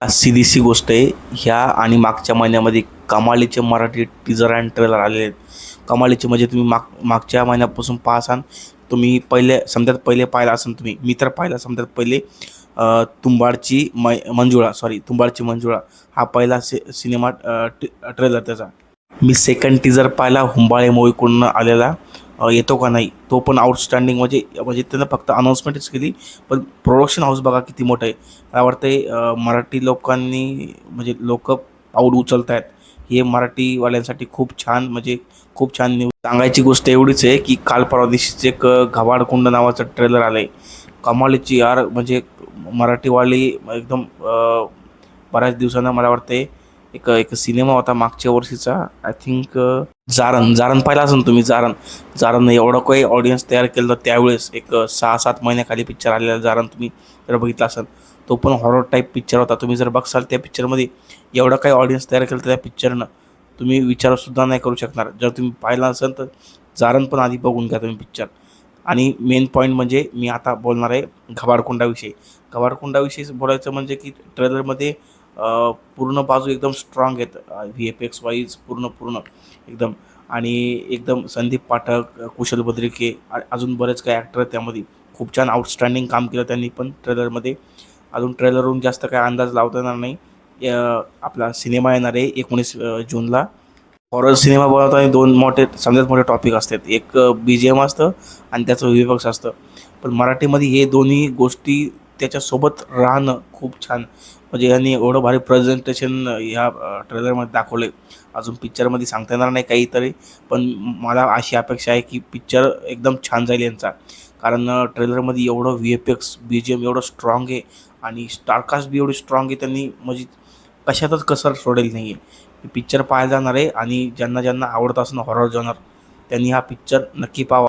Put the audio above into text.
सीधीसी गोष्ट आहे. ह्या आणि मागच्या महिन्यामध्ये कमालीचे मराठी टीजर अँड ट्रेलर आलेले आहेत. कमालीचे म्हणजे तुम्ही मागच्या महिन्यापासून पाहसान. तुम्ही पहिले समजात पहिले पाहिला असेल तुम्ही. मी तर पाहिला समजात पहिले तुंबाडची मंजुळा तुंबाडची मंजुळा हा पहिला सिनेमा ट्रेलर त्याचा. मी सेकंड टीजर पाहिला हुंबाळे मूव्हीकडून आलेला. येतो का नाही तो पण आउटस्टँडिंग म्हणजे म्हणजे त्यानं फक्त अनाऊन्समेंटच केली, पण प्रोडक्शन हाऊस बघा किती मोठं आहे. मला वाटतं मराठी लोकांनी म्हणजे लोक पाऊल उचलत आहेत. हे मराठीवाल्यांसाठी खूप छान म्हणजे खूप छान न्यूज. सांगायची गोष्ट एवढीच आहे की काल परवा दिवशीच एक घबाडकुंड नावाचं ट्रेलर आलं आहे. कमालीची यार म्हणजे मराठीवाली एकदम बऱ्याच दिवसानं मला वाटते एक एक सिनेमा होता मागच्या वर्षीचा. आय थिंक जारण जारण पाहिला असेल तुम्ही. जारण एवढं काही ऑडियन्स तयार केलं होतं त्यावेळेस. एक 6-7 महिन्याखाली पिक्चर आलेला जारण, तुम्ही जर बघितला असाल. तो पण हॉरर टाईप पिक्चर होता. तुम्ही जर बघसाल त्या पिक्चरमध्ये एवढं काही ऑडियन्स तयार केलं तर त्या पिक्चरनं तुम्ही विचारसुद्धा नाही करू शकणार. जर तुम्ही पाहिला असेल तर जारण पण आधी बघून घ्या तुम्ही पिक्चर. आणि मेन पॉईंट म्हणजे मी आता बोलणार आहे घबाडकुंडाविषयी. घबाडकुंडाविषयी बोलायचं म्हणजे की ट्रेलरमध्ये पूर्ण बाजू एकदम स्ट्रॉंग आहेत. VFX वाईज पूर्ण एकदम. आणि एकदम संदीप पाठक, कुशल बद्रिके अजून बरेच काही ॲक्टर आहेत त्यामध्ये. खूप छान आउटस्टँडिंग काम केलं त्यांनी पण ट्रेलरमध्ये. अजून ट्रेलरवरून जास्त काही अंदाज लावता येणार नाही. आपला सिनेमा येणार आहे 19 जूनला. हॉरर सिनेमा बनवताना दोन सगळ्यात मोठे टॉपिक असतात. एक BGM असतं आणि त्याचं VFX असतं. पण मराठीमध्ये हे दोन्ही गोष्टी त्याच्यासोबत राहणं खूप छान. म्हणजे यांनी एवढं भारी प्रेझेंटेशन ह्या ट्रेलरमध्ये दाखवले. अजून पिक्चरमध्ये सांगता येणार नाही काहीतरी, पण मला अशी अपेक्षा आहे की पिक्चर एकदम छान जाईल यांचा. कारण ट्रेलरमध्ये एवढं VFX BGM एवढं स्ट्रॉंग आहे आणि स्टारकास्ट बी एवढी स्ट्रॉंग आहे. त्यांनी म्हणजे कशातच कसर सोडेल नाही आहे. पिक्चर पाहायला जाणार आहे आणि ज्यांना ज्यांना आवडत असेल हॉरर जॉनर त्यांनी हा पिक्चर नक्की पाहावा.